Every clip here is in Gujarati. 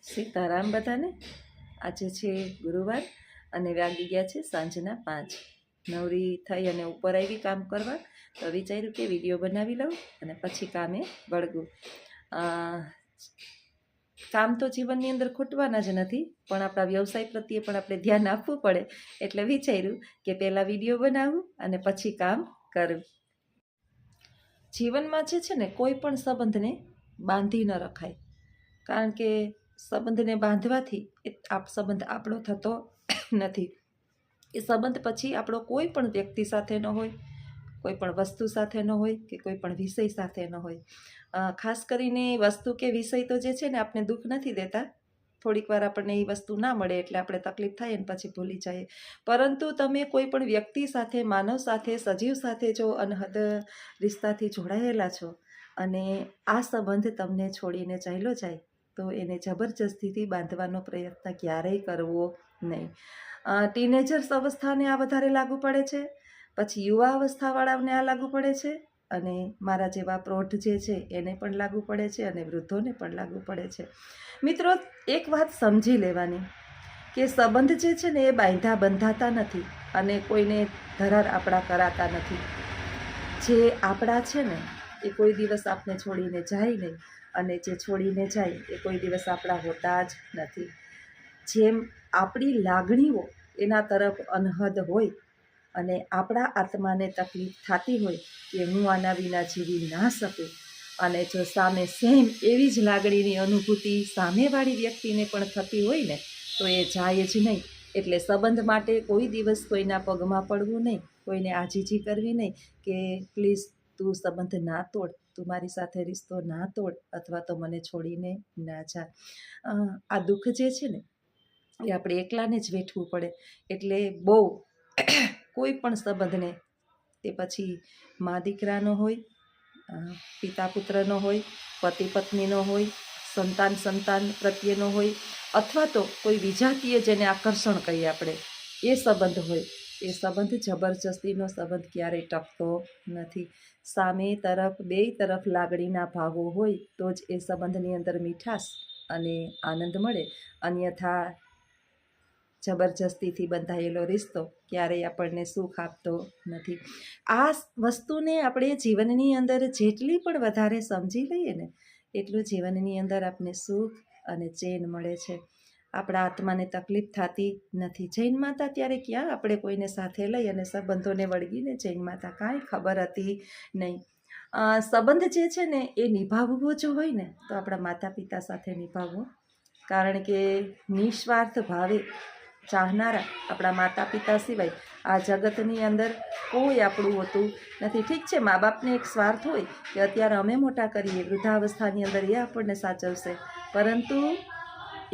સીતારામ બધાને। આજે છે ગુરુવાર અને વાગી ગયા છે સાંજના 5। નવરી થઈ અને ઉપર આવી કામ કરવા, તો વિચાર્યું કે વિડીયો બનાવી લઉં અને પછી કામે વળગું। કામ તો જીવનની અંદર ખૂટવાના જ નથી, પણ આપણા વ્યવસાય પ્રત્યે પણ આપણે ધ્યાન આપવું પડે, એટલે વિચાર્યું કે પહેલાં વિડીયો બનાવું અને પછી કામ કરું। જીવનમાં જે છે ને, કોઈ પણ સંબંધને બાંધી ન રખાય, કારણ કે સંબંધને બાંધવાથી સંબંધ આપણો થતો નથી। એ સંબંધ પછી આપણો કોઈ પણ વ્યક્તિ સાથે ન હોય, કોઈ પણ વસ્તુ સાથે ન હોય કે કોઈ પણ વિષય સાથે ન હોય। ખાસ કરીને વસ્તુ કે વિષય તો જે છે ને, આપણે દુઃખ નથી દેતા, થોડીક વાર આપણને એ વસ્તુ ના મળે એટલે આપણે તકલીફ થાય અને પછી ભૂલી જઈએ, પરંતુ તમે કોઈ પણ વ્યક્તિ સાથે, માનવ સાથે, સજીવ સાથે જો અનહદ રિશ્તાથી જોડાયેલા છો અને આ સંબંધ તમને છોડીને ચાલ્યો જાય, તો એને જબરજસ્તીથી બાંધવાનો પ્રયત્ન ક્યારેય કરવો નહીં। ટીનેજર્સ અવસ્થાને આ વધારે લાગુ પડે છે, પછી યુવા અવસ્થાવાળાને આ લાગુ પડે છે, અને મારા જેવા પ્રૌઢ જે છે એને પણ લાગુ પડે છે, અને વૃદ્ધોને પણ લાગુ પડે છે। મિત્રો, એક વાત સમજી લેવાની કે સંબંધ જે છે ને, એ બંધાતા નથી અને કોઈને ધરાર આપણા કરાતા નથી। જે આપણા છે ને, એ કોઈ દિવસ આપણે છોડીને જાય નહીં, અને જે છોડીને જાય એ કોઈ દિવસ આપણા હોતા જ નથી। જેમ આપણી લાગણીઓ એના તરફ અનહદ હોય અને આપણા આત્માને તકલીફ થતી હોય કે હું આના વિના જીવી ના શકું, અને જો સામે સેમ એવી જ લાગણીની અનુભૂતિ સામેવાળી વ્યક્તિને પણ થતી હોય ને, તો એ જાય જ નહીં। એટલે સંબંધ માટે કોઈ દિવસ કોઈના પગમાં પડવું નહીં, કોઈને આજીજી કરવી નહીં કે પ્લીઝ તું સંબંધ ના તોડ, તું મારી સાથે રિશ્તો ના તોડ, અથવા તો મને છોડીને ના જા। આ દુઃખ જે છે ને, એ આપણે એકલાને જ વેઠવું પડે। એટલે બહુ કોઈ પણ સંબંધને, એ પછી મા દીકરાનો હોય, પિતા પુત્રનો હોય, પતિ પત્નીનો હોય, સંતાન પ્રત્યેનો હોય, અથવા તો કોઈ વિજાતીય જેને આકર્ષણ કહીએ આપણે, એ સંબંધ હોય, એ સંબંધ જબરજસ્તીનો સંબંધ ક્યારેય ટકતો નથી। સામે તરફ બેય તરફ લાગણીના ભાવો હોય તો જ એ સંબંધની અંદર મીઠાશ અને આનંદ મળે, અન્યથા જબરજસ્તીથી બંધાયેલો રિશ્તો ક્યારેય આપણને સુખ આપતો નથી। આ વસ્તુને આપણે જીવનની અંદર જેટલી પણ વધારે સમજી લઈએ ને, એટલું જીવનની અંદર આપણને સુખ અને ચેન મળે છે, આપણા આત્માને તકલીફ થતી નથી। જૈન માતા ત્યારે ક્યાં આપણે કોઈને સાથે લઈ અને સંબંધોને વળગીને જૈન માતા, કાંઈ ખબર હતી નહીં। સંબંધ જે છે ને, એ નિભાવવો જો હોય ને, તો આપણા માતા પિતા સાથે નિભાવવો, કારણ કે નિસ્વાર્થ ભાવે ચાહનારા આપણા માતા પિતા સિવાય આ જગતની અંદર કોઈ આપણું હોતું નથી। ઠીક છે, મા બાપને એક સ્વાર્થ હોય કે અત્યારે અમે મોટા કરીએ, વૃદ્ધાવસ્થાની અંદર એ આપણને સાચવશે, પરંતુ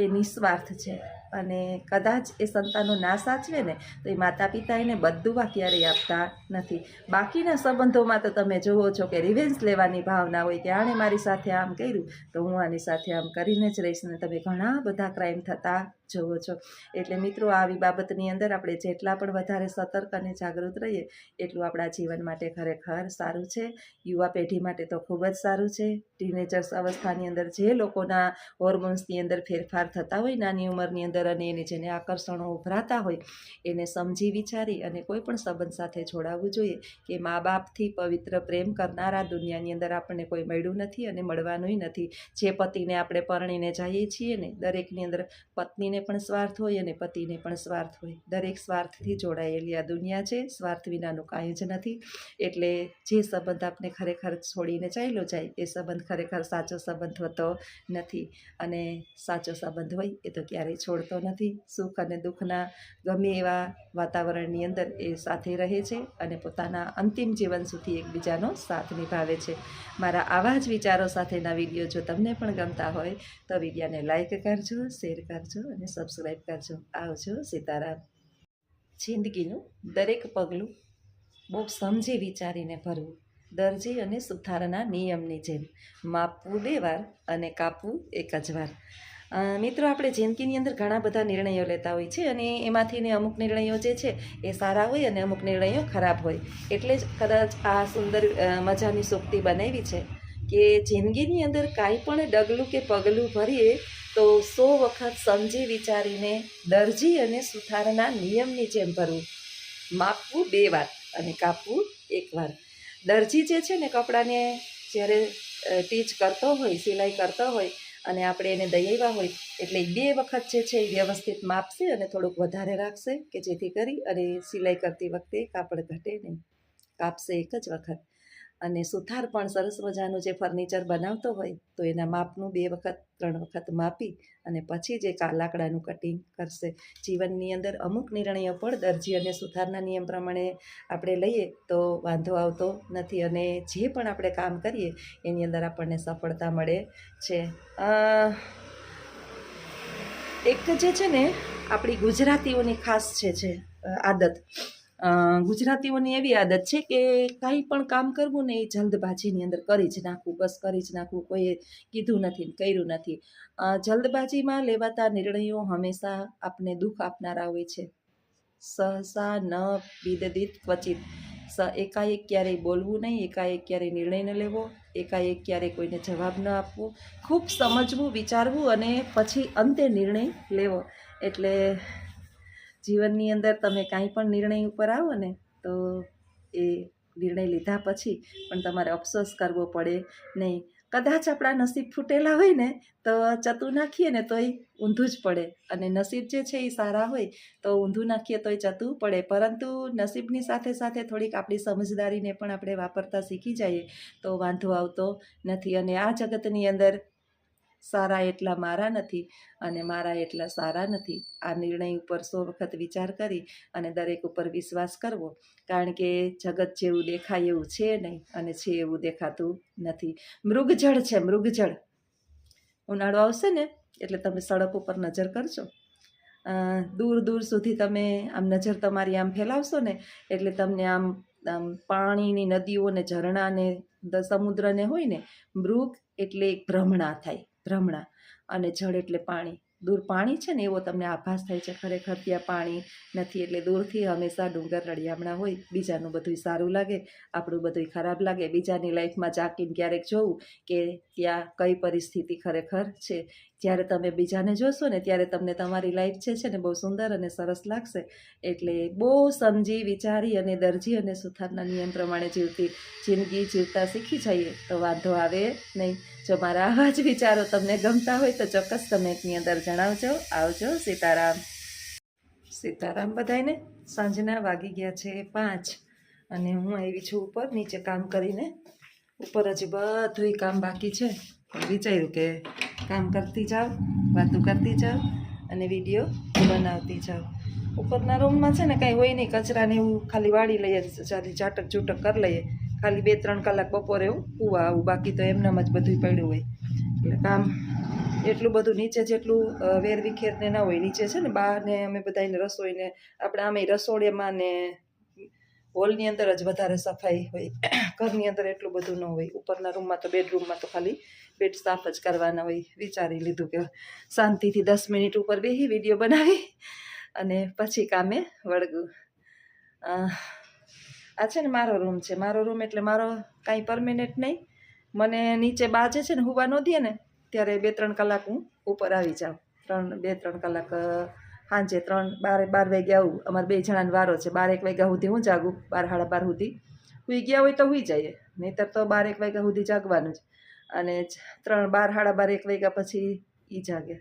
એ નિસ્વાર્થ છે, અને કદાચ એ સંતાનો ના સાચવે ને, તો એ માતા પિતા એને બદદુઆ ક્યારેય આપતા નથી। બાકીના સંબંધોમાં તો તમે જુઓ છો કે રિવેન્સ લેવાની ભાવના હોય કે આણે મારી સાથે આમ કર્યું તો હું આની સાથે આમ કરીને જ રહીશ, ને તમે ઘણા બધા ક્રાઇમ થતા જુઓ છો। એટલે મિત્રો, આવી બાબતની અંદર આપણે જેટલા પણ વધારે સતર્ક અને જાગૃત રહીએ, એટલું આપણા જીવન માટે ખરેખર સારું છે। યુવા પેઢી માટે તો ખૂબ જ સારું છે। ટીનેજર્સ અવસ્થાની અંદર જે લોકોના હોર્મોન્સની અંદર ફેરફાર થતા હોય નાની ઉંમરની અંદર, અને એને જેને આકર્ષણો ઉભરાતા હોય, એને સમજી વિચારી અને કોઈ પણ સંબંધ સાથે જોડાવવું જોઈએ કે મા બાપથી પવિત્ર પ્રેમ કરનારા દુનિયાની અંદર આપણને કોઈ મળ્યું નથી અને મળવાનુંય નથી। જે પતિને આપણે પરણીને જઈએ છીએ ને, દરેકની અંદર પત્નીને પણ સ્વાર્થ હોય અને પતિને પણ સ્વાર્થ હોય, દરેક સ્વાર્થથી જોડાયેલી આ દુનિયા છે, સ્વાર્થ વિનાનું કાંઈ જ નથી। એટલે જે સંબંધ આપણે ખરેખર છોડીને ચાલ્યો જાય, એ સંબંધ ખરેખર સાચો સંબંધ હોતો નથી, અને સાચો સંબંધ હોય એ તો ક્યારેય છોડતો નથી। સુખ અને દુઃખના ગમે એવા વાતાવરણની અંદર એ સાથે રહે છે અને પોતાના અંતિમ જીવન સુધી એકબીજાનો સાથ નિભાવે છે। મારા આવા જ વિચારો સાથેના વિડીયો જો તમને પણ ગમતા હોય તો વિડીયોને લાઈક કરજો, શેર કરજો અને સબસ્ક્રાઈબ કરજો। આવજો, સીતારામ। જિંદગીનું દરેક પગલું બહુ સમજી વિચારીને ભરવું, દરજી અને સુથારના નિયમની જેમ, માપવું 2 વાર અને કાપવું 1 જ વાર। મિત્રો, આપણે જિંદગીની અંદર ઘણા બધા નિર્ણયો લેતા હોય છે, અને એમાંથીને અમુક નિર્ણયો જે છે એ સારા હોય અને અમુક નિર્ણયો ખરાબ હોય। એટલે જ કદાચ આ સુંદર મજાની સૂક્તિ બનાવી છે કે જિંદગીની અંદર કાંઈ પણ ડગલું કે પગલું ભરીએ તો 100 વખત સમજી વિચારીને દરજી અને સુથારના નિયમની જેમ ભરવું. માપવું 2 વાર અને કાપવું 1 વાર. દરજી જે છે ને કપડાને જ્યારે ટીચ કરતો હોય, સિલાઈ કરતો હોય અને આપણે એને દઈ આવ્યા હોય એટલે 2 વખત જે છે એ વ્યવસ્થિત માપશે અને થોડુંક વધારે રાખશે કે જેથી કરી અને સિલાઈ કરતી વખતે કાપડ ઘટે નહીં. કાપશે 1 જ વખત. અને સુથાર પણ સરસ મજાનું જે ફર્નિચર બનાવતો હોય તો એના માપનું 2 વખત 3 વખત માપી અને પછી જે લાકડાનું કટિંગ કરશે. જીવનની અંદર અમુક નિર્ણયો પણ દરજી અને સુથારના નિયમ પ્રમાણે આપણે લઈએ તો વાંધો આવતો નથી અને જે પણ આપણે કામ કરીએ એની અંદર આપણને સફળતા મળે છે. એક જે છે ને આપણી ગુજરાતીઓની ખાસ છે આદત. ગુજરાતીઓની એવી આદત છે કે કાંઈ પણ કામ કરવું ને એ જલ્દબાજીની અંદર કરી જ નાખવું, બસ કરી જ નાખવું, કોઈએ કીધું નથી, કર્યું નથી. જલ્દબાજીમાં લેવાતા નિર્ણયો હંમેશા આપને દુઃખ આપનારા હોય છે. સહસા ન વિદિત ક્વચિત. એકાએક ક્યારેય બોલવું નહીં, એકાએક ક્યારેય નિર્ણય ન લેવો, એકાએક ક્યારેય કોઈને જવાબ ન આપવો, ખૂબ સમજવું, વિચારવું અને પછી અંતે નિર્ણય લેવો. એટલે જીવનની અંદર તમે કાંઈ પણ નિર્ણય ઉપર આવો ને તો એ નિર્ણય લીધા પછી પણ તમારે અફસોસ કરવો પડે નહીં. કદાચ આપણા નસીબ ફૂટેલા હોય ને તો ચતું નાખીએ ને તોય ઊંધું જ પડે અને નસીબ જે છે એ સારા હોય તો ઊંધું નાખીએ તોય ચતું પડે. પરંતુ નસીબની સાથે સાથે થોડીક આપણી સમજદારીને પણ આપણે વાપરતા શીખી જઈએ તો વાંધો આવતો નથી. અને આ જગતની અંદર સારા એટલા મારા નથી અને મારા એટલા સારા નથી. આ નિર્ણય ઉપર 100 વખત વિચાર કરી અને દરેક ઉપર વિશ્વાસ કરવો. કારણ કે જગત જેવું દેખાય એવું છે નહીં અને છે એવું દેખાતું નથી. મૃગજળ છે, મૃગજળ. ઉનાળો આવશે ને એટલે તમે સડક ઉપર નજર કરજો. દૂર દૂર સુધી તમે આમ નજર તમારી આમ ફેલાવશો ને એટલે તમને આમ પાણીની નદીઓ ને ઝરણા ને સમુદ્રને હોય ને, મૃગ એટલે એક ભ્રમણા થાય, ભ્રમણા, અને જળ એટલે પાણી. દૂર પાણી છે ને એવો તમને આભાસ થાય છે. ખરેખર ત્યાં પાણી નથી. એટલે દૂરથી હંમેશા ડુંગર રળિયામણા હોય. બીજાનું બધું સારું લાગે, આપણું બધું ખરાબ લાગે. બીજાની લાઈફમાં ઝાંકીને ક્યારેક જોવું કે ત્યાં કઈ પરિસ્થિતિ ખરેખર છે. જ્યારે તમે બીજાને જોશો ને ત્યારે તમને તમારી લાઈફ છે ને બહુ સુંદર અને સરસ લાગશે. એટલે બહુ સમજી વિચારી અને દરજી અને સુથારના નિયમ પ્રમાણે જિંદગી જીવતા શીખી જઈએ તો વાંધો આવે નહીં. જો મારા આવા જ વિચારો તમને ગમતા હોય તો ચોક્કસ કમેન્ટની અંદર જણાવજો. આવજો. સીતારામ. સીતારામ બધાયને. સાંજના વાગી ગયા છે 5 અને હું આવી છું ઉપર. નીચે કામ કરીને ઉપર હજી બધું કામ બાકી છે. વિચાર્યું કે કામ કરતી જાઓ, વાતો કરતી જાઓ અને વિડીયો બનાવતી જાઓ. ઉપરના રૂમમાં છે ને કાંઈ હોય નહીં, કચરાને એવું ખાલી વાળી લઈએ, ચાટક ચૂટક કરી લઈએ. ખાલી 2-3 કલાક બપોરે હું કૂવા આવું, બાકી તો એમનામ જ બધું પડ્યું હોય. એટલે કામ એટલું બધું નીચે જેટલું વેરવિખેરને ના હોય. નીચે છે ને બહારને અમે બધાને રસોઈને આપણે આમે રસોડામાં ને હોલની અંદર જ વધારે સફાઈ હોય. ઘરની અંદર એટલું બધું ન હોય. ઉપરના રૂમમાં તો બેડરૂમમાં તો ખાલી બેડ સાફ જ કરવાના હોય. વિચારી લીધું કે શાંતિથી 10 મિનિટ ઉપર બેસી વિડીયો બનાવી અને પછી કામે વળગું. આ છે ને મારો રૂમ છે. મારો રૂમ એટલે મારો કાંઈ પરમેનન્ટ નહીં. મને નીચે બાજે છે ને હુવા ન દે ને ત્યારે 2-3 કલાક હું ઉપર આવી જાઉં. 2-3 કલાક સાંજે 12 વાગે આવું. અમારે 2 જણાનો વારો છે. 12-1 વાગ્યા સુધી હું જાગું. 12-12:30 સુધી સુઈ ગયા હોય તો સુઈ જઈએ, નહીંતર તો 12-1 વાગ્યા સુધી જાગવાનું જ. અને 12-12:30-1 વાગ્યા પછી એ જાગે.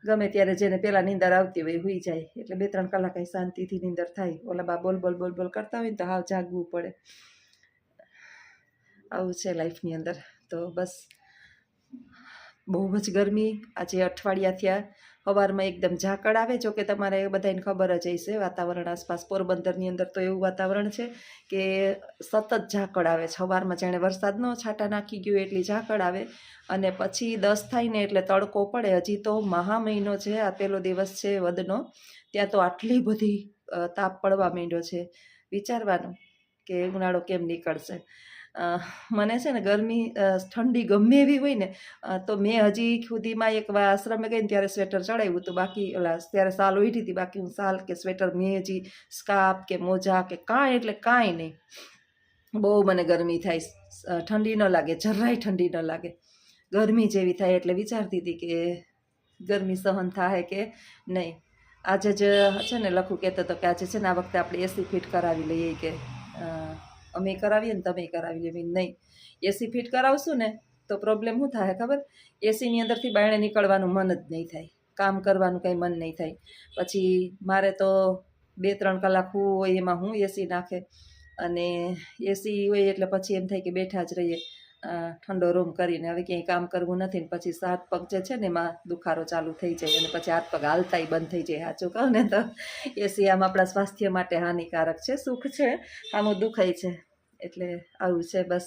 ગમે ત્યારે જેને પહેલાં નીંદર આવતી હોય સુઈ જાય. એટલે 2-3 કલાક અહીં શાંતિથી નીંદર થાય. ઓલા બા બોલ કરતા હોય ને તો હાવ જાગવું પડે. આવું છે લાઈફની અંદર. તો બસ બહુ જ ગરમી. આજે અઠવાડિયા થયા. સવારમાં એકદમ ઝાકળ આવે. જો કે તમારે બધાને ખબર જ હશે, વાતાવરણ આસપાસ પોરબંદરની અંદર તો એવું વાતાવરણ છે કે સતત ઝાકળ આવે છે. સવારમાં જાણે વરસાદનો છાંટા નાખી ગયું એટલી ઝાકળ આવે અને પછી 10 થાય ને એટલે તડકો પડે. હજી તો મહા મહિનો છે, આ પહેલો દિવસ છે વદનો, ત્યાં તો આટલી બધી તાપ પડવા માંડ્યો છે. વિચારવાનું કે ઉનાળો કેમ નીકળશે. મને છે ને ગરમી ઠંડી ગમે એવી હોય ને તો મેં હજી સુધીમાં એક વાર આશ્રમે ગઈ ને ત્યારે સ્વેટર ચડાવ્યું હતું. બાકી ત્યારે સાલ ઓઢી હતી. બાકી હું સાલ કે સ્વેટર મેં હજી સ્કાર્ફ કે મોજા કે કાંઈ એટલે કાંઈ નહીં. બહુ મને ગરમી થાય. ઠંડી ન લાગે, જરાય ઠંડી ન લાગે, ગરમી જેવી થાય. એટલે વિચારતી હતી કે ગરમી સહન થાય કે નહીં. આજે જ છે ને લખું કહેતો હતો કે આજે છે ને આ વખતે આપણે એસી ફિટ કરાવી લઈએ કે અમે કરાવીએ ને તમે કરાવી લઈએ. નહીં, એસી ફિટ કરાવશું ને તો પ્રોબ્લેમ શું થાય ખબર? એસીની અંદરથી બાયણે નીકળવાનું મન જ નહીં થાય, કામ કરવાનું કંઈ મન નહીં થાય. પછી મારે તો 2-3 કલાક હોય એમાં હું એસી નાખે, અને એસી હોય એટલે પછી એમ થાય કે બેઠા જ રહીએ ઠંડો રૂમ કરીને. હવે ક્યાંય કામ કરવું નથી ને પછી હાથ પગ જે છે ને એમાં દુખારો ચાલુ થઈ જાય, અને પછી હાથ પગ હાલતાય બંધ થઈ જાય. સાચું કહું ને તો એસી આમ આપણા સ્વાસ્થ્ય માટે હાનિકારક છે. સુખ છે, આમાં દુખાય છે. એટલે આવું છે, બસ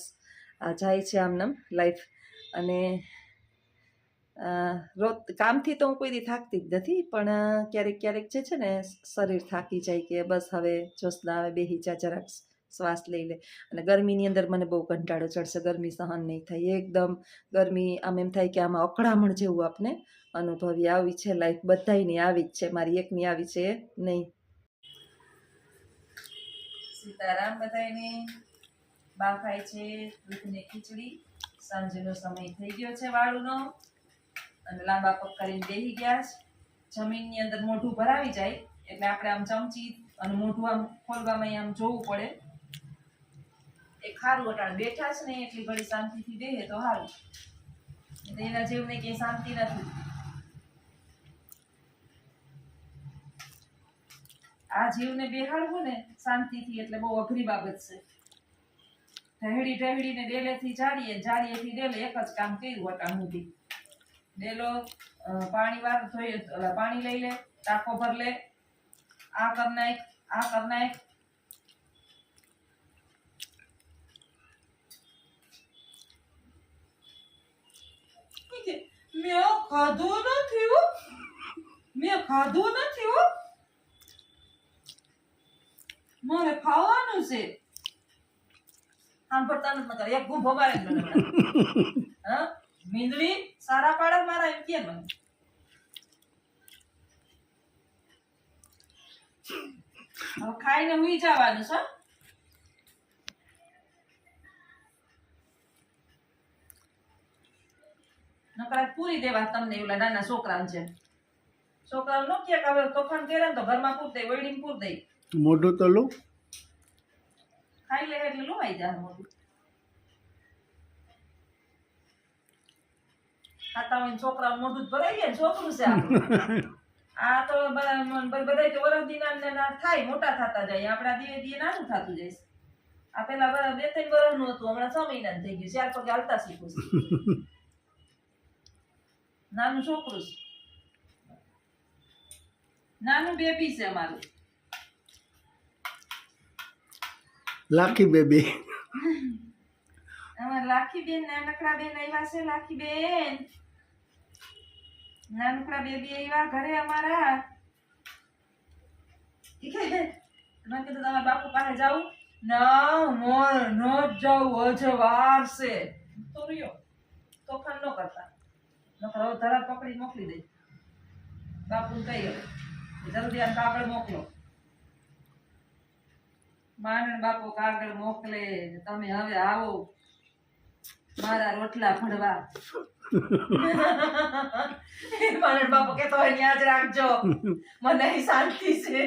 આ જાય છે આમનામ લાઈફ. અને રોજ કામથી તો હું કોઈ દી થાકતી જ નથી, પણ ક્યારેક ક્યારેક જે છે ને શરીર થાકી જાય કે બસ હવે જોશના આવે, બેહી જા જરાક શ્વાસ લઈ લે. અને ગરમીની અંદર મને બહુ કંટાળો ચડશે, ગરમી સહન નહીં થાય એકદમ. ગરમી આમ એમ થાય કે આમાં અકળામણ જેવું આપણે અનુભવી. આવી છે લાઈફ, બધાયની આવી જ છે, મારી એકની આવી છે નહીં. સીતારામ બધાયને. બા ખાય છે દૂધની ખીચડી. સાંજનો સમય થઈ ગયો છે વાળુનો, અને લાંબા પગ કરીને બેસી ગયા છે. જમીનની અંદર મોઢું ભરાવી જાય એટલે આપણે આમ ચમચી અને મોઢું આમ ખોલવામાં આમ જોવું પડે. એ ખારું અટાણ બેઠા છે ને એટલી ઘડી શાંતિથી બેહે તો સારું, એટલે એના જેવને કઈ શાંતિ નથી. આ જીવને બેહાડવું ને શાંતિથી એટલે બહુ અઘરી બાબત છે. ઢહેડીને ડેલેથી જાડીએથી ડેલે એક જ કામ કર્યું અટાણ સુધી. ડેલો પાણી લઈ લે, ટાંકો ભર લે, આ કર નાખ, આ કર નાખ. મેં ખાધું નથી હો, મારે ખાવાનું છે. આમ પડતા નથી કરે, એક ગુંભો મારે હા મીંદડી સારા પાડે મારા એમ કે મને. હવે ખાઈને હુઈ જવાનું છે. નકર પૂરી દેવા તમને ઓલા નાના છોકરા છે. છોકરા નો કે હવે તોફાન કરે ને તો ઘરમાં પૂર દે, વૈડીને પૂર દે. મોઢું તો લો ખાઈ લે એટલે લોવાઈ જાય મોઢું. ખાતા હોય છોકરા મોઢું જ ભરાઈ ગયા. છોકરું છે આ તો બધા તો વરસ દિના થાય, મોટા થતા જાય. આપડા ધીરે ધીરે નાનું થતું જાય. આ પેલા 2-3 વર્ષનું હતું, હમણાં 6 મહિનાનું થઈ ગયું. 4 પગે હાલતા શીખું છું. નાનું છોકરું છે, નાનું બેબી છે અમારું. લાખી બેબી. અમાર લાખી બેન, નાનકડા બેન આવ્યા છે. લાખી બેન, નાનકડા બેબી આવ્યા ઘરે અમારા. મેં કીધું તમારા બાપુ પાસે જાઉં. ના મોર ન જાઉં, હજે વાર છે. તો રહ્યો તોફાન ન કરતા, નકર હવે ધરા પકડી મોકલી દઈ. બાપુને કહી હવે જલ્દી આ કાગળ મોકલો. માંડણ બાપુ કાગળ મોકલે, તમે હવે આવો મારા રોટલા ભણવા. માંડણ બાપુ કેતો હોય યાદ રાખજો, મને શાંતિ છે.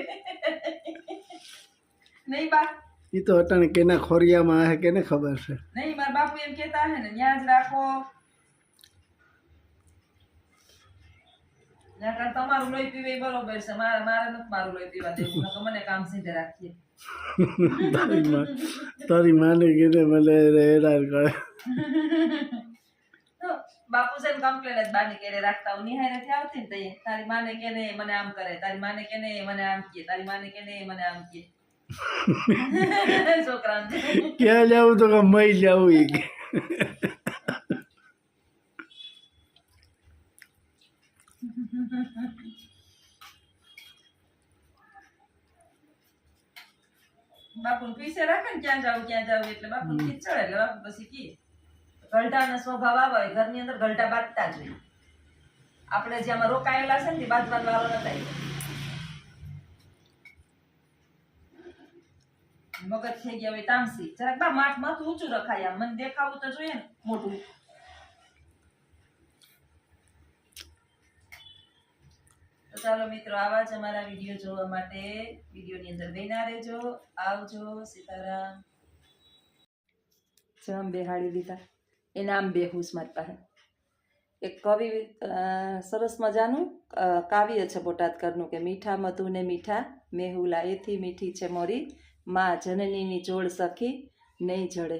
નહીં બા, એ તો અટાણે કેના ખોરિયામાં હે કેને ખબર છે. નહીં મારા બાપુ એમ કેતા હે ને ન્યા જ રાખો. તમારું લોહી પીવે બરોબર છે, મારે નથી મારું લોહી પીવા દેવું. તો મને કામ સીધે રાખીએ. તારી માને કેને મને હેરાન કરે. બાપુ છે ને કમ્પ્લેન જ બાની કેરે રાખતા. હું નિહાય નથી આવતી ને તઈ તારી માને કેને મને આમ કરે, તારી માને કેને મને આમ કહે, તારી માને કેને મને આમ કહે. છોકરા ક્યાં જાવું તો મઈ જાવું એ કે. બાપુ પીસે રાખે ને ક્યાં જાવ એટલે બાપુ ખીચડે એટલે બાપુ પછી કી ગલઢાનો સ્વભાવ આવે ઘરની અંદર ગલઢા બાંધતા જ હોય. આપણે જે આમાં રોકાયેલા છે ને બાંધવાનો વાળો નતા. મગજ થઈ ગયા હોય તામસી. જરાક બા માથું ઊંચું રખાય, આમ મને દેખાવું તો જોઈએ ને મોટું. તો ચાલો મિત્રો, આવા જ અમારા વિડીયો જોવા માટે વિડીયોની અંદર બન્યા રહેજો. આવજો. સીતારામ. જમ બેહાડી દીધા. એના આમ બેહુસ મારી પાસે. એક કવિ સરસ મજાનું કાવ્ય છે બોટાદકરનું કે મીઠા મધુ ને મીઠા મેહુલા એથી મીઠી છે મોરી માં જનનીની જોડ સખી નહીં જડે.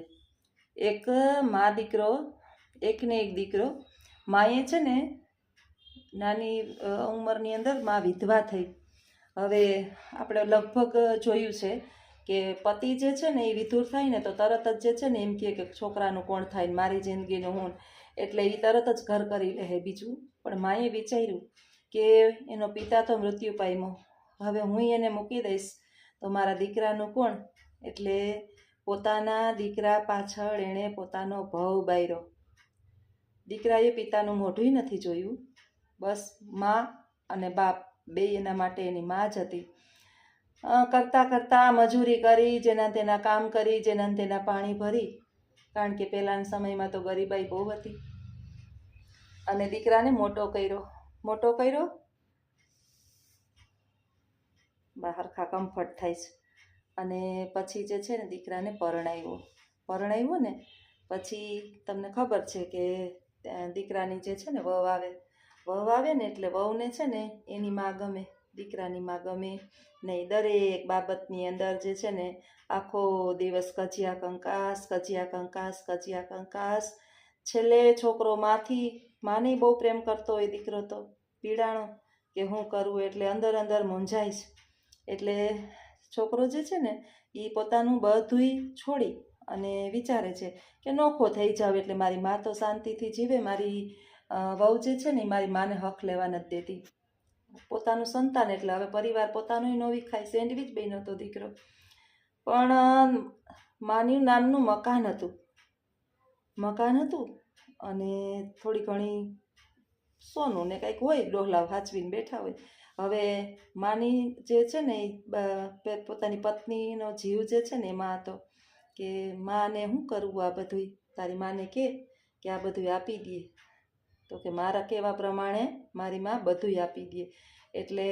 એક મા દીકરો, એકને એક દીકરો. માએ છે ને નાની ઉંમરની અંદર માં વિધવા થઈ. હવે આપણે લગભગ જોયું છે કે પતિ જે છે ને એ વિધુર થાય ને તો તરત જ જે છે ને એમ કહે કે છોકરાનું કોણ થાય ને મારી જિંદગીનું હું, એટલે એ તરત જ ઘર કરી લે બીજું. પણ માએ વિચાર્યું કે એનો પિતા તો મૃત્યુ પામ્યો, હવે હું એને મૂકી દઈશ તો મારા દીકરાનું કોણ, એટલે પોતાના દીકરા પાછળ એણે પોતાનો ભવ બાર્યો. દીકરાએ પિતાનું મોઢું નથી જોયું, બસ મા અને બાપ બે એના માટે એની મા જ હતી. કરતાં કરતાં મજૂરી કરી, જેના તેના કામ કરી, જેના તેના પાણી ભરી, કારણ કે પહેલાંના સમયમાં તો ગરીબાઈ બહુ હતી. અને દીકરાને મોટો કર્યો બહાર કમ્ફર્ટ થાય છે. અને પછી જે છે ને દીકરાને પરણાવ્યો ને પછી તમને ખબર છે કે દીકરાની જે છે ને વહુ આવે ને એટલે વહુને છે ને એની માં ગમે, દીકરાની માં ગમે નહીં. દરેક બાબતની અંદર જે છે ને આખો દિવસ કજિયા કંકાસ. છેલ્લે છોકરો માને બહુ પ્રેમ કરતો હોય, દીકરો તો પીડાણો કે હું કરું, એટલે અંદર અંદર મૂંઝાય છે. એટલે છોકરો જે છે ને એ પોતાનું બધુંય છોડી અને વિચારે છે કે નોખો થઈ જાવ એટલે મારી મા તો શાંતિથી જીવે, મારી વહુ જે છે ને એ મારી માને હક લેવા નથી દેતી. પોતાનું સંતાન એટલે હવે પરિવાર પોતાનું ન વિખાય, સેન્ડવિચ બન્યો હતો દીકરો. પણ માનું નામનું મકાન હતું અને થોડી ઘણી સોનું ને કંઈક હોય, ડોહલા હાચવીને બેઠા હોય. હવે માની જે છે ને એ પોતાની પત્નીનો જીવ જે છે ને એમાં હતો કે માને શું કરવું આ બધું, તારી માને કે આ બધું આપી દે, તો કે મારા કહેવા પ્રમાણે મારી માં બધું આપી દે. એટલે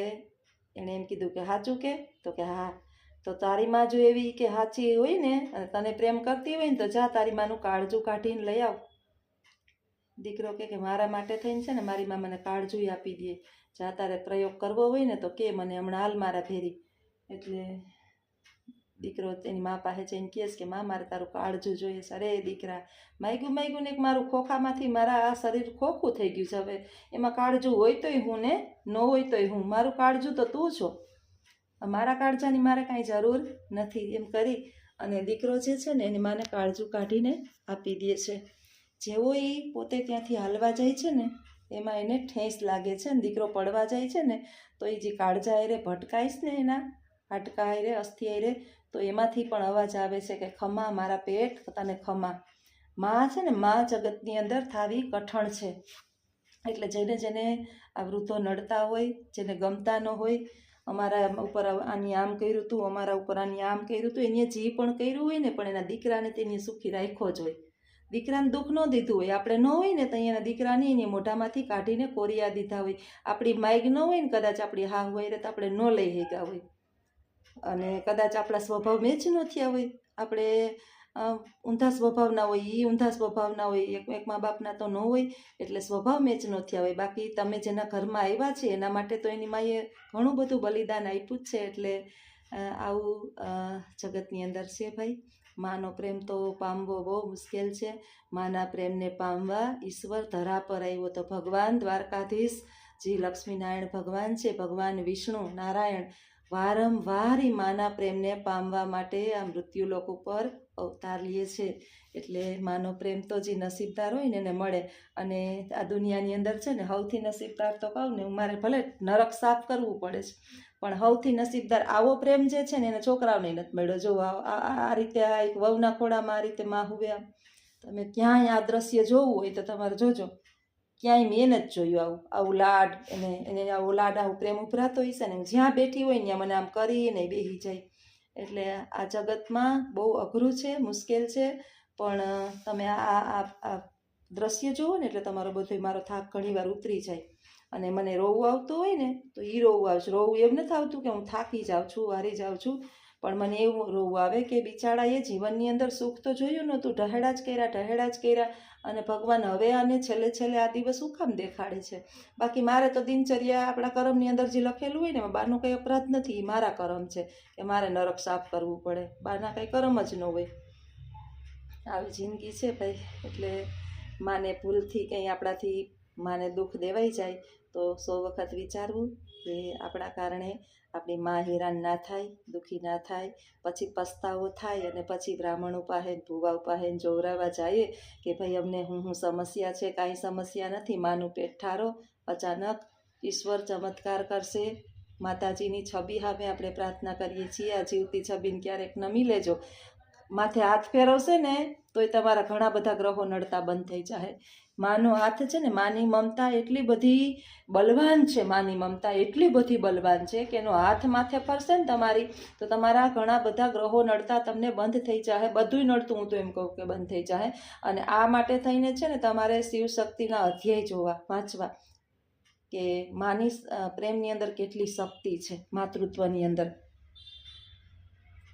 એણે એમ કીધું કે સાચું તો કે હા, તો તારી માં જો એવી કે સાચી હોય ને અને તને પ્રેમ કરતી હોય ને તો જા તારી માનું કાળજું કાઢીને લઈ આવ. દીકરો કે મારા માટે થઈને છે ને મારી માં મને કાળજું આપી દે, જા તારે પ્રયોગ કરવો હોય ને તો કે મને હમણાં હાલ મારા ભેરી. એટલે દીકરો એની મા પાસે જઈને કહે કે માં મારે તારું કાળજું જોઈએ છે. અરે દીકરા, માગ્યું ને મારું ખોખામાંથી મારા આ શરીર ખોખું થઈ ગયું છે, હવે એમાં કાળજું હોય તોય હું ને ન હોય તોય હું, મારું કાળજું તો તું છો, મારા કાળજાની મારે કાંઈ જરૂર નથી. એમ કરી અને દીકરો જે છે ને એની માને કાળજું કાઢીને આપી દે છે. જેવો એ પોતે ત્યાંથી હાલવા જાય છે ને એમાં એને ઠેસ લાગે છે ને દીકરો પડવા જાય છે ને તો એ જે કાળજા હારે ભટકાઈશ ને એના હાડકા હારે અસ્થિ હારે, તો એમાંથી પણ અવાજ આવે છે કે ખમા મારા પેટ તને ખમા. માં છે ને માં જગતની અંદર થાવી કઠણ છે. એટલે જેને આ વૃદ્ધો નડતા હોય, જેને ગમતા ન હોય, અમારા ઉપર આની આમ કર્યું હતું, અમારા ઉપર આની આમ કર્યું હતું, એને જે પણ કર્યું હોય ને પણ એના દીકરાને તેની સુખી રાખ્યો જ હોય. દીકરાને દુઃખ ન દીધું હોય, આપણે ન હોય ને તો અહીંયાના દીકરાને એને મોઢામાંથી કાઢીને કોરિયા દીધા હોય. આપણી માઈગ ન હોય ને કદાચ આપણી હા હોય તો આપણે ન લઈ શક્યા હોય, અને કદાચ આપણા સ્વભાવ મેચ ન થયા હોય, આપણે ઊંધા સ્વભાવના હોય, એ ઊંધા સ્વભાવના હોય, એક મા બાપના તો ન હોય, એટલે સ્વભાવ મેચ ન થયા હોય. બાકી તમે જેના ઘરમાં આવ્યા છે એના માટે તો એની માએ ઘણું બધું બલિદાન આપ્યું જ છે. એટલે આવું જગતની અંદર છે ભાઈ. માનો પ્રેમ તો પામવો બહુ મુશ્કેલ છે. માના પ્રેમને પામવા ઈશ્વર ધરા પર આવ્યો તો ભગવાન દ્વારકાધીશ જે લક્ષ્મીનારાયણ ભગવાન છે, ભગવાન વિષ્ણુ નારાયણ વારંવાર માના પ્રેમને પામવા માટે આ મૃત્યુલોક ઉપર અવતાર લે છે. એટલે માનો પ્રેમ તો જે નસીબદાર હોય ને એને મળે. અને આ દુનિયાની અંદર છે ને સૌથી નસીબદાર તો કહું ને, મારે ભલે નરક સાફ કરવું પડે છે પણ સૌથી નસીબદાર આવો પ્રેમ જે છે ને એને છોકરાઓને નથી મળ્યો. જો આ રીતે આ એક વહુના ખોળામાં આ રીતે માં હુવે, તમે ક્યાંય આ દ્રશ્ય જોવું હોય તો તમારે જોજો, ક્યાંય મેં નથી જોયું આવું લાડ, એને આવો લાડ આવું પ્રેમ ઉભરાતો હોય છે ને, જ્યાં બેઠી હોય ત્યાં મને આમ કરીને બેસી જાય. એટલે આ જગતમાં બહુ અઘરું છે, મુશ્કેલ છે, પણ તમે આ દ્રશ્ય જુઓ ને એટલે તમારો બધો મારો થાક ઘણીવાર ઉતરી જાય. અને મને રોવું આવતું હોય ને તો એ રોવું આવશે. રોવું એમ નથી આવતું કે હું થાકી જાઉં છું, હારી જાઉં છું, પણ મને એવું રોવું આવે કે બિચારાએ જીવનની અંદર સુખ તો જોયું નહોતું, ઢહેડા જ કર્યા, અને ભગવાન હવે આને છેલ્લે આ દિવસ શું કામ દેખાડે છે. બાકી મારે તો દિનચર્યા આપણા કર્મની અંદર જે લખેલું હોય ને એમાં બહારનો કંઈ અપરાધ નથી, એ મારા કર્મ છે કે મારે નરક સાફ કરવું પડે, બહારના કંઈ કર્મ જ ન હોય. આવી જિંદગી છે ભાઈ. એટલે માને ભૂલથી કંઈ આપણાથી માને દુઃખ દેવાઈ જાય તો 100 વખત વિચારવું કે આપણા કારણે આપણી મા હેરાન ના થાય, દુઃખી ના થાય, પછી પસ્તાવો થાય અને પછી બ્રાહ્મણો પાસે, ભુવા પાસે જોવરાવા જઈએ કે ભાઈ અમને હું સમસ્યા છે. કાંઈ સમસ્યા નથી, માનું પેટ ઠારો, અચાનક ઈશ્વર ચમત્કાર કરશે. માતાજીની છબી સામે આપણે પ્રાર્થના કરીએ છીએ, આ જીવતી છબીને ક્યારેક નમી લેજો. માથે હાથ ફેરવશે ને તોય તમારા ઘણા બધા ગ્રહો નડતા બંધ થઈ જાય. માનો હાથ છે ને, માની મમતા એટલી બધી બલવાન છે, માની મમતા એટલી બધી બલવાન છે કે એનો હાથ માથે ફરશે ને તમારી તો તમારા ઘણા બધા ગ્રહો નડતા તમને બંધ થઈ જાય. બધુંય નડતું હું તો એમ કહું કે બંધ થઈ જાય. અને આ માટે થઈને છે ને તમારે શિવશક્તિના અધ્યાય વાંચવા કે માની પ્રેમની અંદર કેટલી શક્તિ છે, માતૃત્વની અંદર.